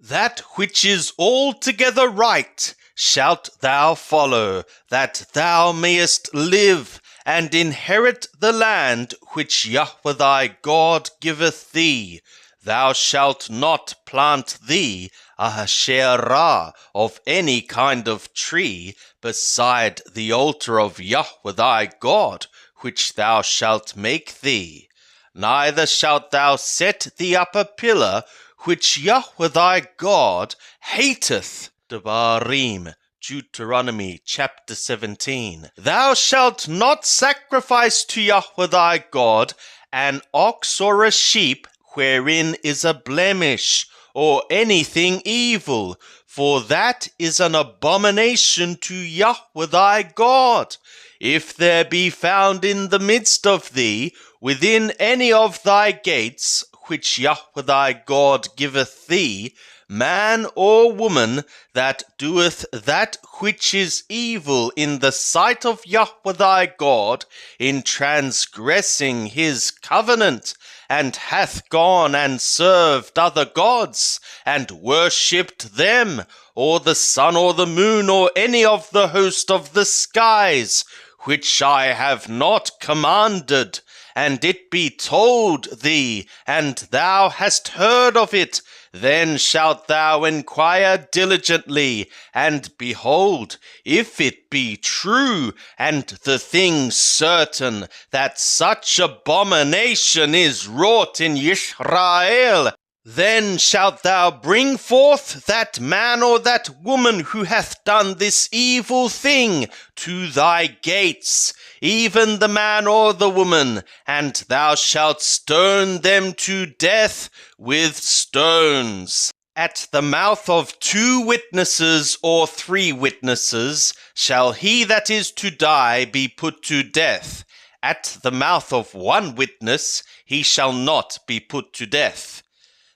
That which is altogether right shalt thou follow, that thou mayest live and inherit the land which Yahweh thy God giveth thee. Thou shalt not plant thee a Asherah of any kind of tree beside the altar of Yahweh thy God, which thou shalt make thee. Neither shalt thou set thee up a pillar which Yahweh thy God hateth. Devarim, Deuteronomy chapter 17. Thou shalt not sacrifice to Yahweh thy God an ox or a sheep wherein is a blemish, or anything evil, for that is an abomination to Yahweh thy God. If there be found in the midst of thee, within any of thy gates, which Yahweh thy God giveth thee, man or woman that doeth that which is evil in the sight of Yahweh thy God, in transgressing his covenant, and hath gone and served other gods, and worshipped them, or the sun or the moon, or any of the host of the skies, which I have not commanded, and it be told thee, and thou hast heard of it, then shalt thou enquire diligently, and behold, if it be true, and the thing certain, that such abomination is wrought in Israel, then shalt thou bring forth that man or that woman who hath done this evil thing to thy gates, even the man or the woman, and thou shalt stone them to death with stones. At the mouth of 2 witnesses or 3 witnesses shall he that is to die be put to death. At the mouth of 1 witness he shall not be put to death.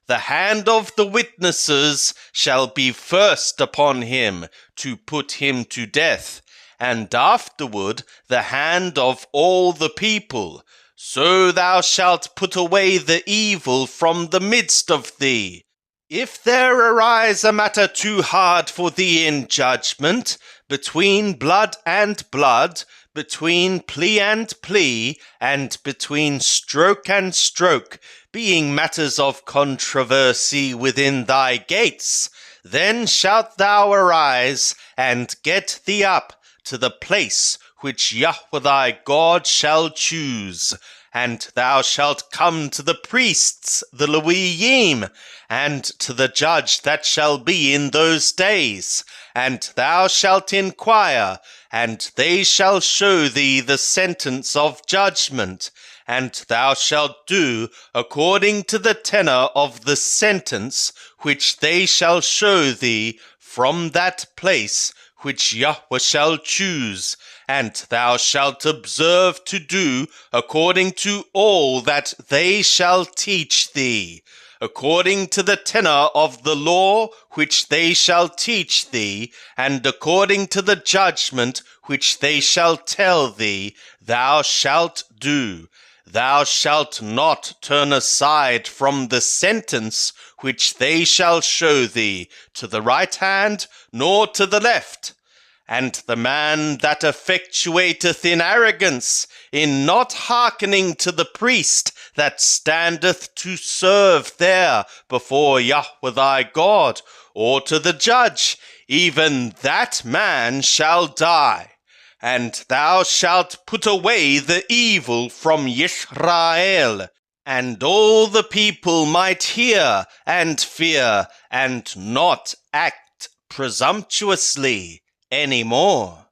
The hand of the witnesses shall be first upon him to put him to death, and afterward the hand of all the people. So thou shalt put away the evil from the midst of thee. If there arise a matter too hard for thee in judgment, between blood and blood, between plea and plea, and between stroke and stroke, being matters of controversy within thy gates, then shalt thou arise and get thee up to the place which Yahweh thy God shall choose, and thou shalt come to the priests, the Levim, and to the judge that shall be in those days, and thou shalt inquire, and they shall show thee the sentence of judgment, and thou shalt do according to the tenor of the sentence which they shall show thee from that place which Yahweh shall choose, and thou shalt observe to do according to all that they shall teach thee, according to the tenor of the law which they shall teach thee, and according to the judgment which they shall tell thee, thou shalt do. Thou shalt not turn aside from the sentence which they shall show thee, to the right hand, nor to the left. And the man that effectuateth in arrogance, in not hearkening to the priest that standeth to serve there before Yahweh thy God, or to the judge, even that man shall die. And thou shalt put away the evil from Israel. And all the people might hear and fear, and not act presumptuously any more.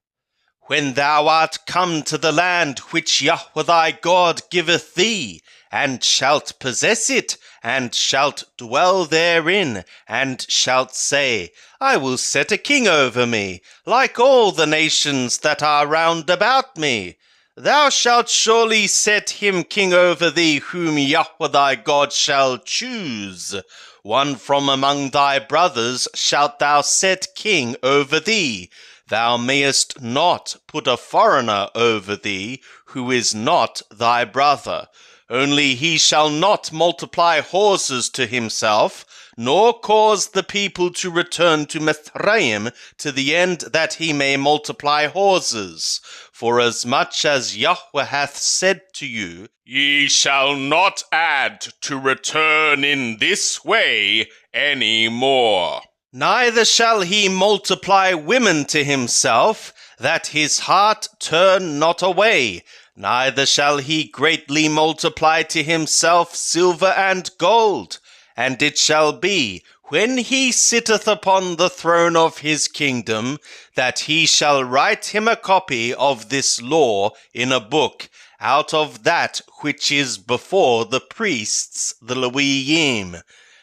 When thou art come to the land which Yahweh thy God giveth thee, and shalt possess it, and shalt dwell therein, and shalt say, I will set a king over me, like all the nations that are round about me. Thou shalt surely set him king over thee, whom Yahweh thy God shall choose. One from among thy brothers shalt thou set king over thee. Thou mayest not put a foreigner over thee, who is not thy brother. Only he shall not multiply horses to himself, nor cause the people to return to Mithraim, to the end that he may multiply horses. For as much as Yahweh hath said to you, Ye shall not add to return in this way any more. Neither shall he multiply women to himself, that his heart turn not away. Neither shall he greatly multiply to himself silver and gold. And it shall be, when he sitteth upon the throne of his kingdom, that he shall write him a copy of this law in a book, out of that which is before the priests the Leviim.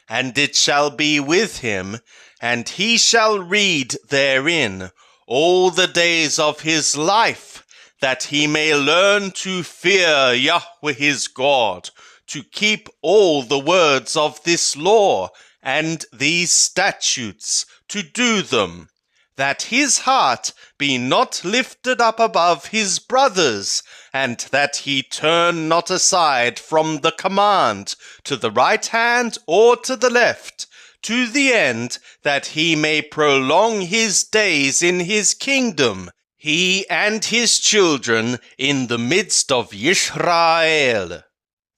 And it shall be with him, and he shall read therein all the days of his life, that he may learn to fear Yahweh his God, to keep all the words of this law and these statutes, to do them, that his heart be not lifted up above his brothers, and that he turn not aside from the command to the right hand or to the left, to the end that he may prolong his days in his kingdom, he and his children in the midst of Israel.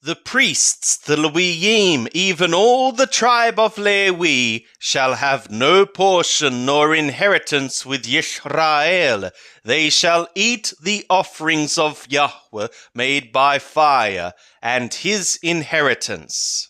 The priests, the Leviim, even all the tribe of Levi, shall have no portion nor inheritance with Israel. They shall eat the offerings of Yahweh made by fire, and his inheritance.